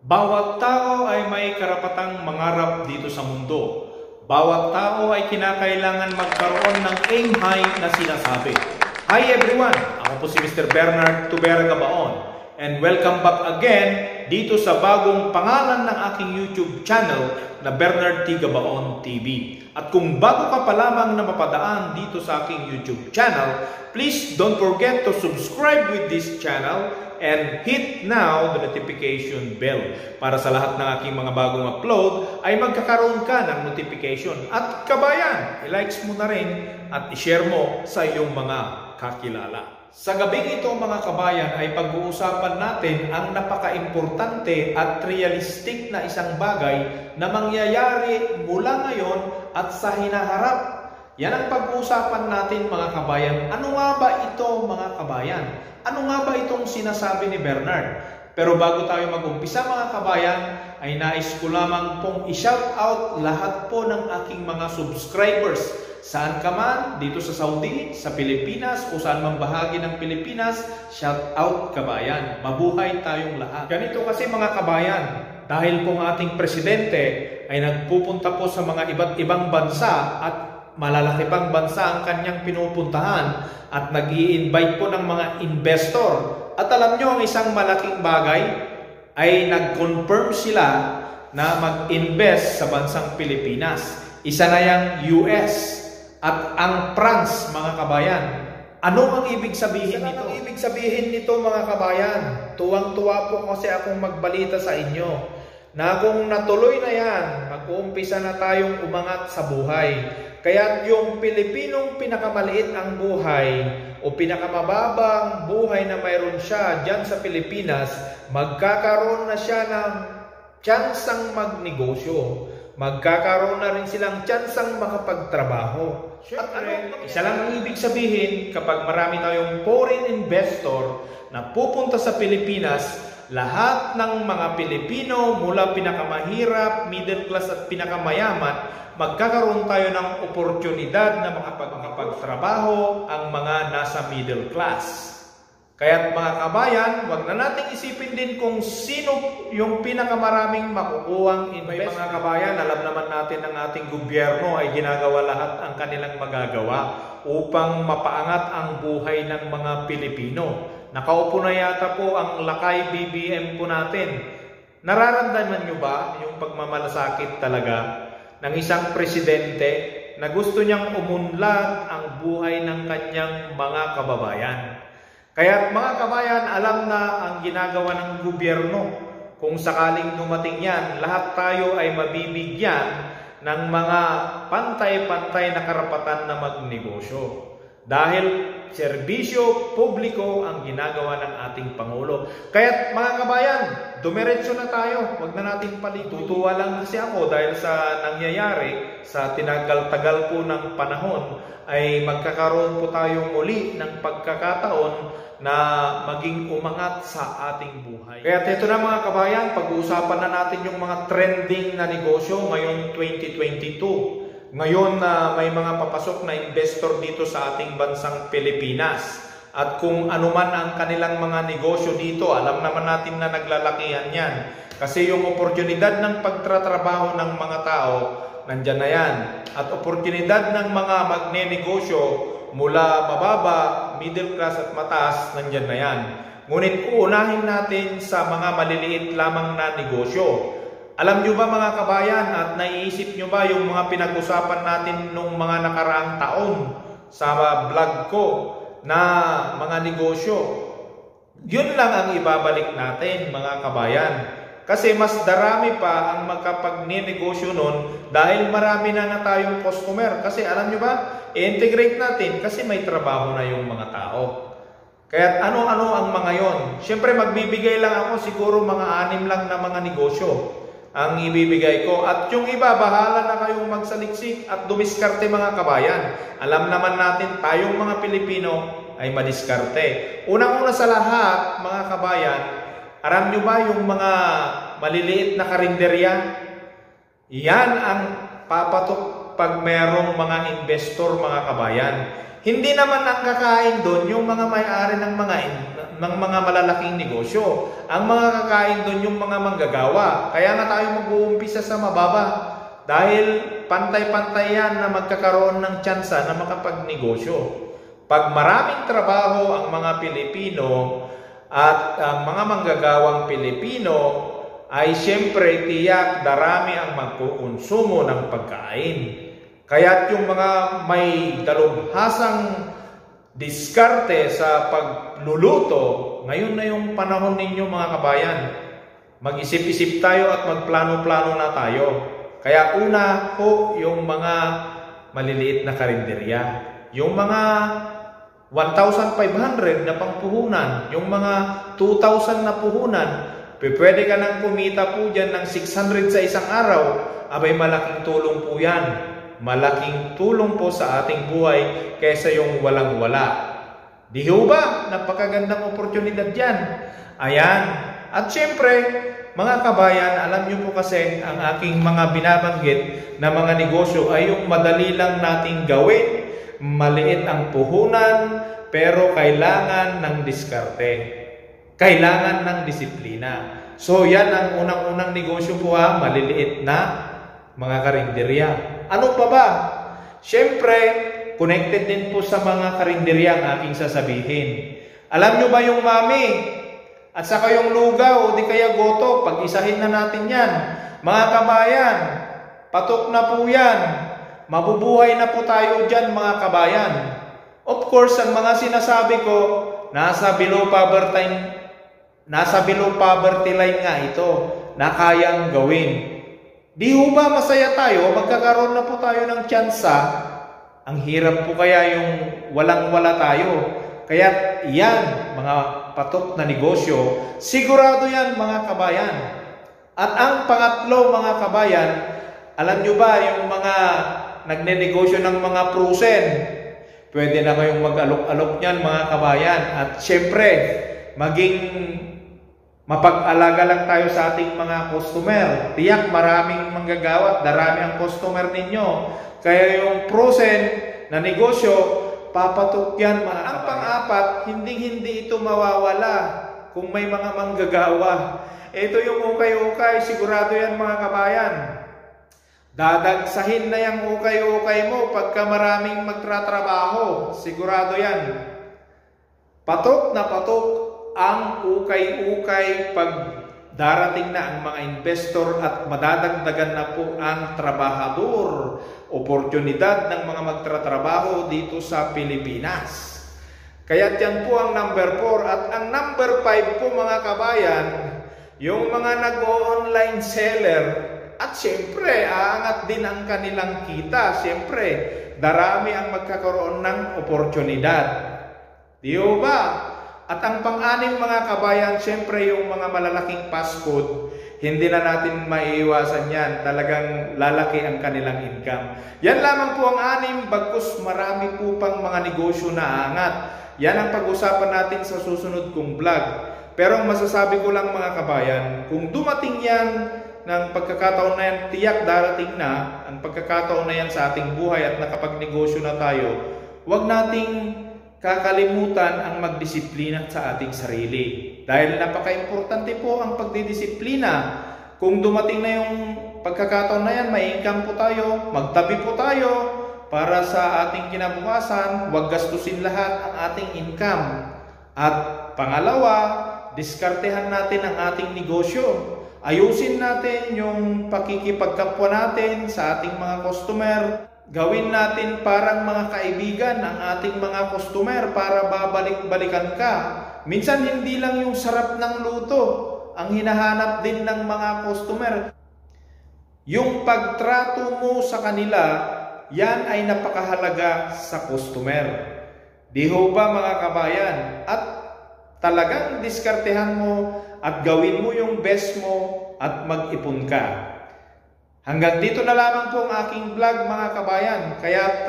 Bawat tao ay may karapatang mangarap dito sa mundo. Bawat tao ay kinakailangan magkaroon ng aim high na sinasabi. Hi everyone! Ako po si Mr. Bernard Tubera Gabaon and welcome back again dito sa bagong pangalan ng aking YouTube channel na Bernard T. Gabaon TV. At kung bago ka pa lamang na mapadaan dito sa aking YouTube channel, please don't forget to subscribe with this channel and hit now the notification bell para sa lahat ng aking mga bagong upload ay magkakaroon ka ng notification. At kabayan, i-likes mo na rin at i-share mo sa iyong mga kakilala. Sa gabing ito mga kabayan ay pag-uusapan natin ang napaka-importante at realistic na isang bagay na mangyayari mula ngayon at sa hinaharap. Yan ang pag-uusapan natin mga kabayan. Ano nga ba ito mga kabayan? Ano nga ba itong sinasabi ni Bernard? Pero bago tayo mag-umpisa mga kabayan, ay nais ko lamang pong i-shout out lahat po ng aking mga subscribers. Saan ka man, dito sa Saudi, sa Pilipinas, o saan mang bahagi ng Pilipinas, shout out kabayan. Mabuhay tayong lahat. Ganito kasi mga kabayan, dahil pong ating presidente ay nagpupunta po sa mga iba't ibang bansa at malalaki pang bansa ang kanyang pinupuntahan at nag-i-invite po ng mga investor. At alam nyo, ang isang malaking bagay ay nag-confirm sila na mag-invest sa bansang Pilipinas. Isa na yung US at ang France mga kabayan. Ano ang ibig sabihin nito? Ano ang ibig sabihin nito mga kabayan? Tuwang-tuwa po kasi akong magbalita sa inyo na kung natuloy na yan, mag-uumpisa na tayong umangat sa buhay. Kaya yung Pilipinong pinakamaliit ang buhay o pinakamababang buhay na mayroon siya dyan sa Pilipinas, magkakaroon na siya ng tsansang magnegosyo. Magkakaroon na rin silang tsansang makapagtrabaho. At isa lang ang ibig sabihin kapag marami tayong foreign investor na pupunta sa Pilipinas, lahat ng mga Pilipino mula pinakamahirap, middle class at pinakamayaman, magkakaroon tayo ng oportunidad na makapagtrabaho ang mga nasa middle class. Kaya mga kabayan, wag na nating isipin din kung sino yung pinakamaraming makukuhang investment. Mga kabayan, alam naman natin ang ating gobyerno ay ginagawa lahat ang kanilang magagawa upang mapaangat ang buhay ng mga Pilipino. Nakaupo na yata po ang Lakay BBM po natin. Nararamdaman nyo ba yung pagmamalasakit talaga ng isang presidente na gusto niyang umunlad ang buhay ng kanyang mga kababayan? Kaya mga kabayan, alam na ang ginagawa ng gobyerno. Kung sakaling dumating yan, lahat tayo ay mabibigyan ng mga pantay-pantay na karapatan na magnegosyo. Dahil serbisyo publiko ang ginagawa ng ating Pangulo. Kaya mga kabayan, dumiretso na tayo. Huwag na natin palitutuwa lang kasi ako dahil sa nangyayari, sa tinagal-tagal po ng panahon, ay magkakaroon po tayo muli ng pagkakataon na maging umangat sa ating buhay. Kaya ito na mga kabayan, pag-uusapan na natin yung mga trending na negosyo ngayong 2022. Ngayon na may mga papasok na investor dito sa ating bansang Pilipinas. At kung ano man ang kanilang mga negosyo dito, alam naman natin na naglalakihan yan. Kasi yung oportunidad ng pagtatrabaho ng mga tao, nandyan na yan. At oportunidad ng mga magnenegosyo mula mababa, middle class at mataas, nandyan na yan. Ngunit uunahin natin sa mga maliliit lamang na negosyo. Alam nyo ba mga kabayan at naiisip nyo ba yung mga pinag-usapan natin nung mga nakaraang taon sa vlog ko na mga negosyo? Yun lang ang ibabalik natin mga kabayan. Kasi mas darami pa ang magkapag-negosyo nun dahil marami na nga tayong customer. Kasi alam nyo ba, i-integrate natin kasi may trabaho na yung mga tao. Kaya ano-ano ang mga yon? Siyempre magbibigay lang ako siguro mga 6 lang na mga negosyo ang ibibigay ko. At yung iba, bahala na kayong magsaliksik at dumiskarte mga kabayan. Alam naman natin tayong mga Pilipino ay madiskarte. Unang-una sa lahat mga kabayan, alam nyo ba yung mga maliliit na karinderya? Yan ang papatok pag merong mga investor mga kabayan. Hindi naman ang kakain doon yung mga may-ari ng mga ng mga malalaking negosyo. Ang mga kakain doon yung mga manggagawa. Kaya nga tayo mag-uumpisa sa mababa. Dahil pantay-pantay yan na magkakaroon ng tsansa na makapagnegosyo. Pag maraming trabaho ang mga Pilipino at ang mga manggagawang Pilipino, ay siyempre tiyak darami ang magkukonsumo ng pagkain. Kaya't yung mga may dalubhasang diskarte sa pagluluto, ngayon na yung panahon ninyo mga kabayan. Mag-isip-isip tayo at magplano-plano na tayo. Kaya una po yung mga maliliit na karinderya. Yung mga 1,500 na pangpuhunan, yung mga 2,000 na puhunan, pwede ka nang kumita po dyan ng 600 sa isang araw. Abay, malaking tulong po yan. Malaking tulong po sa ating buhay kaysa yung walang-wala. Di ho ba? Napakagandang oportunidad yan. Ayan. At syempre, mga kabayan, alam nyo po kasi ang aking mga binabanggit na mga negosyo ay yung madali lang nating gawin. Maliit ang puhunan, pero kailangan ng diskarte. Kailangan ng disiplina. So yan ang unang-unang negosyo po maliliit na mga karinderya. Ano pa ba? Siyempre, connected din po sa mga karinderya ang aking sasabihin. Alam nyo ba yung mami? At saka yung lugaw, o di kaya goto, pag-isahin na natin yan. Mga kabayan, patok na po yan. Mabubuhay na po tayo dyan mga kabayan. Of course, ang mga sinasabi ko, nasa below poverty line nga ito, na kayang gawin. Di ho ba masaya tayo, magkakaroon na po tayo ng tsansa. Ang hirap po kaya yung walang-wala tayo. Kaya yan, mga patok na negosyo, sigurado yan mga kabayan. At ang pangatlo mga kabayan, alam nyo ba yung mga nagnenegosyo ng mga prusen? Pwede na kayong mag-alok-alok niyan mga kabayan. At syempre, maging mapag-alaga lang tayo sa ating mga customer. Tiyak maraming manggagawa, darami ang customer ninyo. Kaya yung prusen na negosyo, papatok yan mga kabayan. Ang pang-apat, hindi ito mawawala kung may mga manggagawa. Ito yung ukay-ukay, sigurado yan mga kabayan. Dadagsahin na yung ukay-ukay mo pagka maraming magtratrabaho. Sigurado yan. Patok na patok ang ukay-ukay pag darating na ang mga investor at madadagdagan na po ang trabahador. Oportunidad ng mga magtratrabaho dito sa Pilipinas. Kaya yan po ang number 4. At ang number 5 po mga kabayan, yung mga nag-online seller. At siyempre, aangat din ang kanilang kita. Siyempre, darami ang magkakaroon ng oportunidad. Di ba? At ang pang-anim mga kabayan, siyempre yung mga malalaking fast food, hindi na natin maiiwasan yan. Talagang lalaki ang kanilang income. Yan lamang po ang 6, bagkus marami po pang mga negosyo na aangat. Yan ang pag-usapan natin sa susunod kong vlog. Pero ang masasabi ko lang mga kabayan, kung dumating yan ng pagkakataon na yan, tiyak darating na ang pagkakataon na yan sa ating buhay at nakapagnegosyo na tayo, huwag nating kakalimutan ang magdisiplina sa ating sarili. Dahil napaka-importante po ang pagdidisiplina. Kung dumating na yung pagkakataon na yan, may income po tayo, magtabi po tayo para sa ating kinabukasan, huwag gastusin lahat ang ating income. At pangalawa, diskartehan natin ang ating negosyo. Ayusin natin yung pakikipagkapwa natin sa ating mga customer. Gawin natin parang mga kaibigan ang ating mga customer para babalik-balikan ka. Minsan hindi lang yung sarap ng luto ang hinahanap din ng mga customer. Yung pagtrato mo sa kanila, yan ay napakahalaga sa customer. Di ho ba mga kabayan? At talagang diskartehan mo at gawin mo yung best mo at mag-ipon ka. Hanggang dito na lamang po ang aking vlog mga kabayan. Kaya't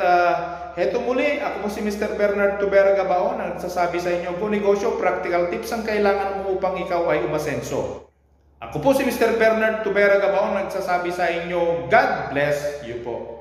heto muli, ako po si Mr. Bernard Tubera Gabaon ang nagsasabi sa inyo, kung negosyo, practical tips ang kailangan mo upang ikaw ay umasenso. Ako po si Mr. Bernard Tubera Gabaon ang nagsasabi sa inyo, God bless you po.